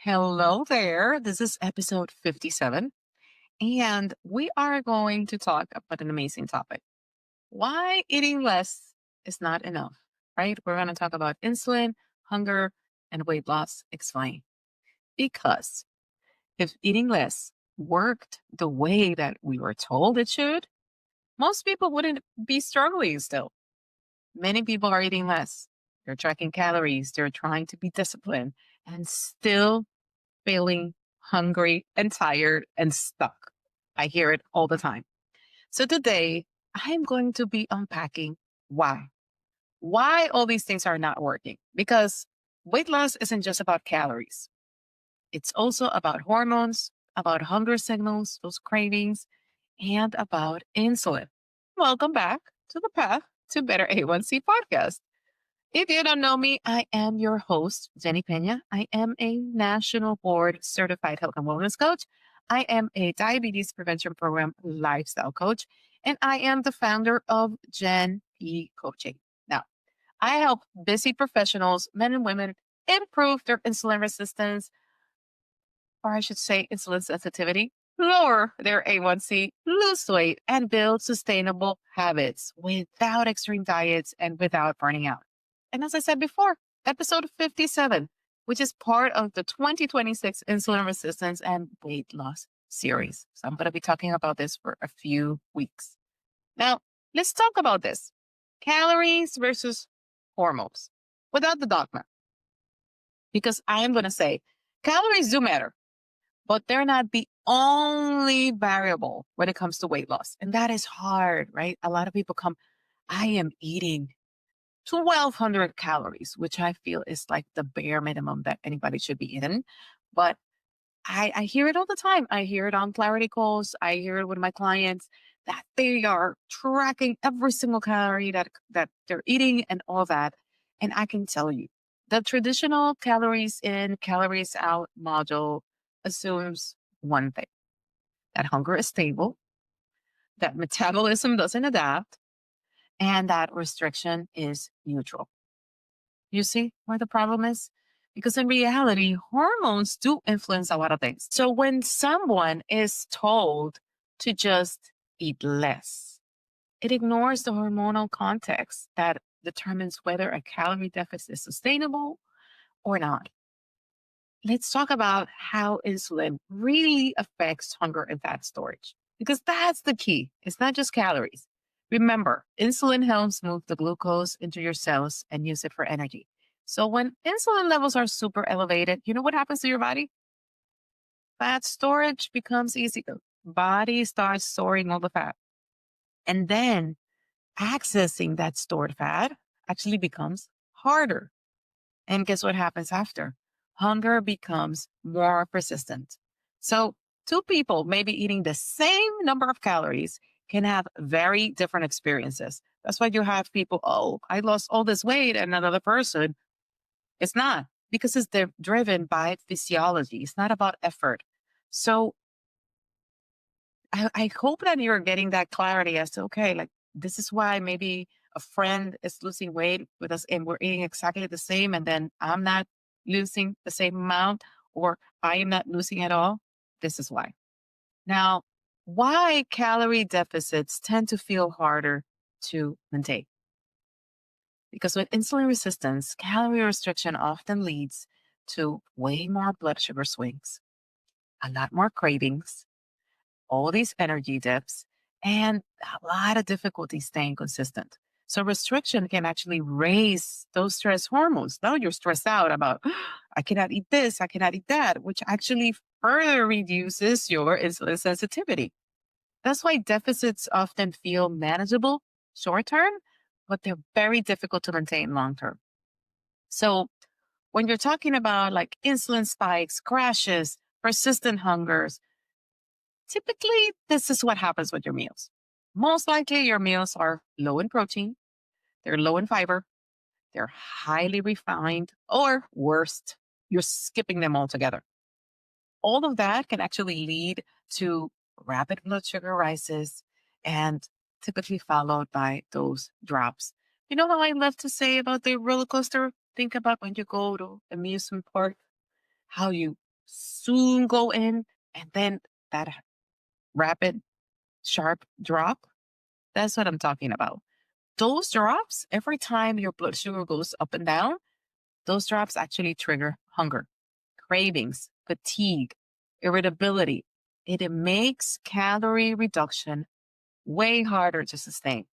Hello there. This is episode 57, and we are going to talk about an amazing topic. Why eating less is not enough, right? We're going to talk about insulin, hunger, and weight loss explained. Because if eating less worked the way that we were told it should, most people wouldn't be struggling still. Many people are eating less. They're tracking calories, they're trying to be disciplined, and still feeling hungry and tired and stuck. I hear it all the time. So today, I'm going to be unpacking why. Why all these things are not working. Because weight loss isn't just about calories, it's also about hormones, about hunger signals, those cravings, and about insulin. Welcome back to the Path to Better A1C podcast. If you don't know me, I am your host, Jenny Peña. I am a national board certified health and wellness coach. I am a diabetes prevention program lifestyle coach, and I am the founder of Gen P Coaching. Now, I help busy professionals, men and women, improve their insulin resistance, or I should say insulin sensitivity, lower their A1C, lose weight, and build sustainable habits without extreme diets and without burning out. And as I said before, episode 57, which is part of the 2026 Insulin Resistance and Weight Loss series. So I'm going to be talking about this for a few weeks. Now, let's talk about this calories versus hormones without the dogma, because I am going to say calories do matter, but they're not the only variable when it comes to weight loss. And that is hard, right? A lot of people come, I am eating 1,200 calories, which I feel is like the bare minimum that anybody should be eating. But I hear it all the time. I hear it on clarity calls. I hear it with my clients that they are tracking every single calorie that they're eating and all that. And I can tell you, the traditional calories in, calories out model assumes one thing, that hunger is stable, that metabolism doesn't adapt, and that restriction is neutral. You see where the problem is? Because in reality, hormones do influence a lot of things. So when someone is told to just eat less, it ignores the hormonal context that determines whether a calorie deficit is sustainable or not. Let's talk about how insulin really affects hunger and fat storage, because that's the key. It's not just calories. Remember, insulin helps move the glucose into your cells and use it for energy. So when insulin levels are super elevated, you know what happens to your body? Fat storage becomes easier. Body starts storing all the fat. And then accessing that stored fat actually becomes harder. And guess what happens after? Hunger becomes more persistent. So, two people maybe eating the same number of calories can have very different experiences. That's why you have people, oh, I lost all this weight, and another person, it's not, because it's driven by physiology. It's not about effort. So, I hope that you're getting that clarity as to, okay, like this is why maybe a friend is losing weight with us and we're eating exactly the same, and then I'm not losing the same amount, or I am not losing at all. This is why. Now, why calorie deficits tend to feel harder to maintain? Because with insulin resistance, calorie restriction often leads to way more blood sugar swings, a lot more cravings, all these energy dips, and a lot of difficulty staying consistent. So restriction can actually raise those stress hormones. Now you're stressed out about, I cannot eat this, I cannot eat that, which actually further reduces your insulin sensitivity. That's why deficits often feel manageable short term, but they're very difficult to maintain long term. So when you're talking about like insulin spikes, crashes, persistent hungers, typically, this is what happens with your meals. Most likely, your meals are low in protein, they're low in fiber, they're highly refined, or worst, you're skipping them altogether. All of that can actually lead to rapid blood sugar rises and typically followed by those drops. You know how I love to say about the roller coaster? Think about when you go to amusement park, how you soon go in, and then that rapid, sharp drop. That's what I'm talking about. Those drops, every time your blood sugar goes up and down, those drops actually trigger hunger, cravings, fatigue, irritability. It makes calorie reduction way harder to sustain.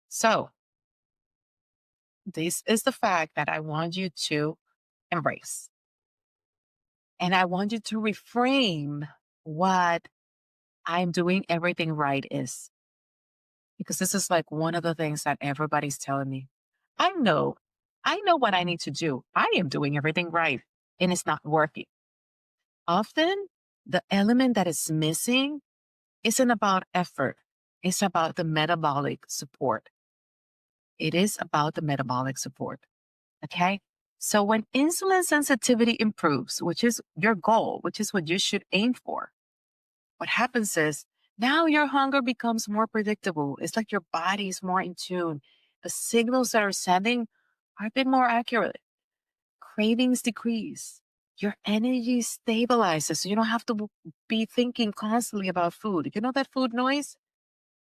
So, this is the fact that I want you to embrace. And I want you to reframe what I'm doing everything right is. Because this is like one of the things that everybody's telling me. I know, I know what I need to do. I am doing everything right and it's not working. Often, the element that is missing isn't about effort, it's about the metabolic support. It is about the metabolic support. Okay. So, when insulin sensitivity improves, which is your goal, which is what you should aim for, what happens is now your hunger becomes more predictable. It's like your body is more in tune. The signals that are sending are a bit more accurate. Cravings decrease. Your energy stabilizes. So you don't have to be thinking constantly about food. You know that food noise?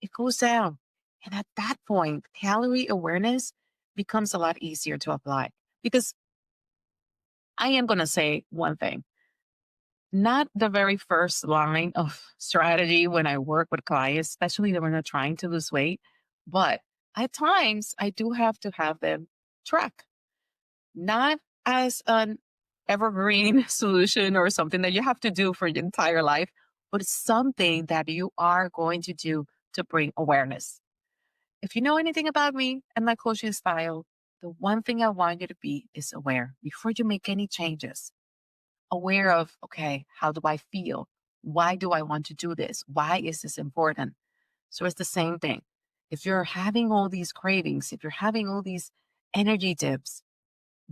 It goes down. And at that point, calorie awareness becomes a lot easier to apply. Because I am going to say one thing, not the very first line of strategy when I work with clients, especially when they're trying to lose weight. But at times, I do have to have them track, not as an evergreen solution or something that you have to do for your entire life, but it's something that you are going to do to bring awareness. If you know anything about me and my coaching style, the one thing I want you to be is aware before you make any changes, aware of, okay, how do I feel? Why do I want to do this? Why is this important? So it's the same thing. If you're having all these cravings, if you're having all these energy dips,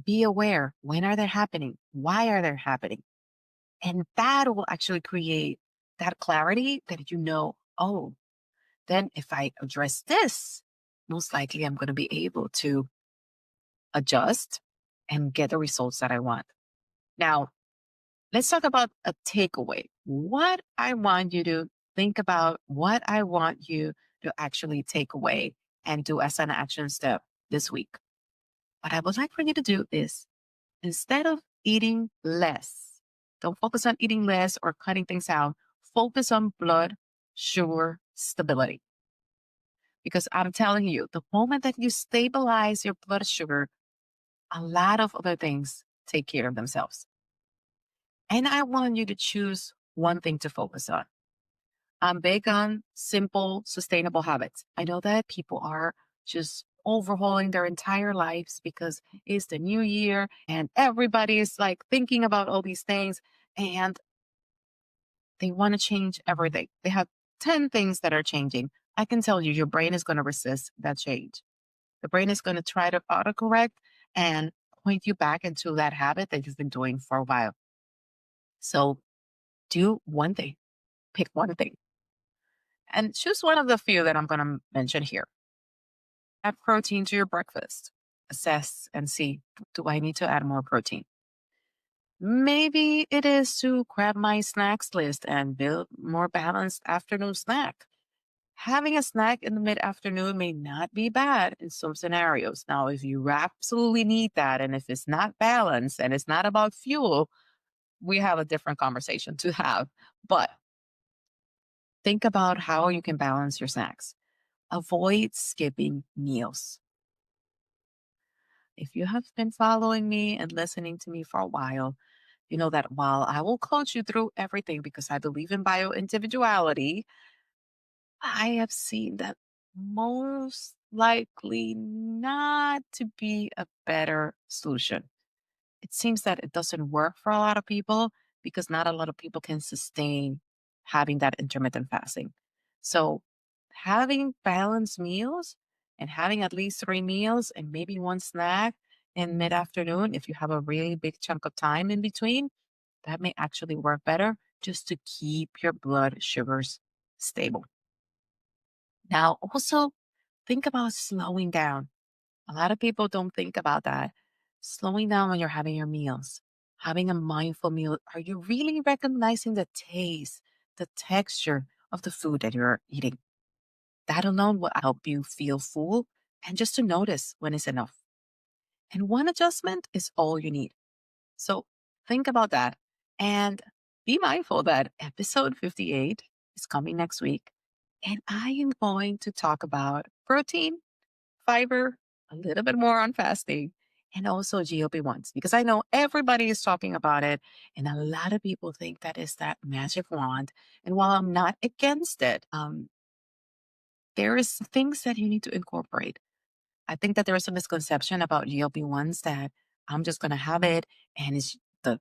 be aware, when are they happening? Why are they happening? And that will actually create that clarity that you know, oh, then if I address this, most likely I'm going to be able to adjust and get the results that I want. Now, let's talk about a takeaway. What I want you to think about, what I want you to actually take away and do as an action step this week. What I would like for you to do is, instead of eating less, don't focus on eating less or cutting things out. Focus on blood sugar stability. Because I'm telling you, the moment that you stabilize your blood sugar, a lot of other things take care of themselves. And I want you to choose one thing to focus on. I'm big on simple, sustainable habits. I know that people are just overhauling their entire lives because it's the new year and everybody is like thinking about all these things and they want to change everything. They have 10 things that are changing. I can tell you, your brain is going to resist that change. The brain is going to try to autocorrect and point you back into that habit that you've been doing for a while. So do one thing, pick one thing, and choose one of the few that I'm going to mention here. Add protein to your breakfast. Assess and see, do I need to add more protein? Maybe it is to grab my snacks list and build more balanced afternoon snack. Having a snack in the mid afternoon may not be bad in some scenarios. Now, if you absolutely need that, and if it's not balanced and it's not about fuel, we have a different conversation to have. But think about how you can balance your snacks. Avoid skipping meals. If you have been following me and listening to me for a while, you know that while I will coach you through everything because I believe in bio individuality, I have seen that most likely not to be a better solution. It seems that it doesn't work for a lot of people because not a lot of people can sustain having that intermittent fasting. So, having balanced meals and having at least 3 meals and maybe one snack in mid afternoon, if you have a really big chunk of time in between, that may actually work better just to keep your blood sugars stable. Now, also think about slowing down. A lot of people don't think about that. Slowing down when you're having your meals. having a mindful meal? Are you really recognizing the taste, the texture of the food that you're eating? That alone will help you feel full and just to notice when it's enough. And one adjustment is all you need. So think about that and be mindful that episode 58 is coming next week. And I am going to talk about protein, fiber, a little bit more on fasting, and also GLP-1s because I know everybody is talking about it. And a lot of people think that is that magic wand. And while I'm not against it, there is things that you need to incorporate. I think that there is a misconception about GLP-1s that I'm just going to have it and it's the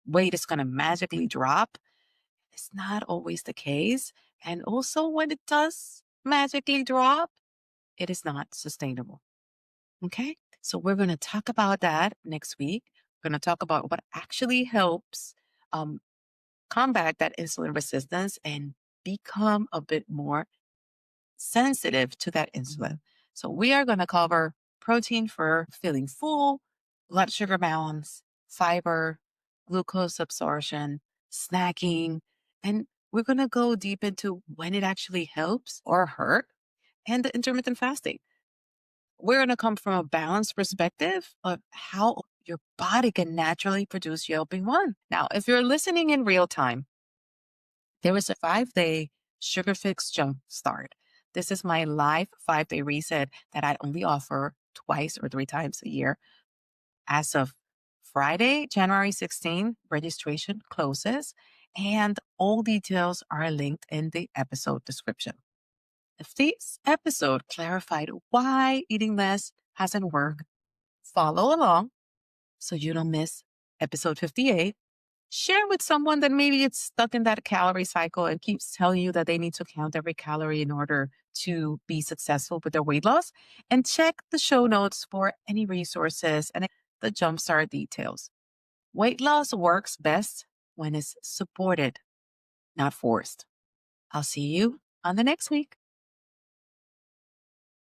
weight is going to magically drop. It's not always the case. And also, when it does magically drop, it is not sustainable. Okay. So, we're going to talk about that next week. We're going to talk about what actually helps um, combat that insulin resistance and become a bit more sensitive to that insulin. So, we are going to cover protein for feeling full, blood sugar balance, fiber, glucose absorption, snacking, and we're going to go deep into when it actually helps or hurt and the intermittent fasting. We're going to come from a balanced perspective of how your body can naturally produce GLP-1. Now, if you're listening in real time, there is a 5-day sugar fix jump start. This is my live 5-day reset that I only offer twice or 3 times a year. As of Friday, January 16, registration closes and all details are linked in the episode description. If this episode clarified why eating less hasn't worked, follow along so you don't miss episode 58. Share with someone that maybe it's stuck in that calorie cycle and keeps telling you that they need to count every calorie in order to be successful with their weight loss. And check the show notes for any resources and the jumpstart details. Weight loss works best when it's supported, not forced. I'll see you on the next week.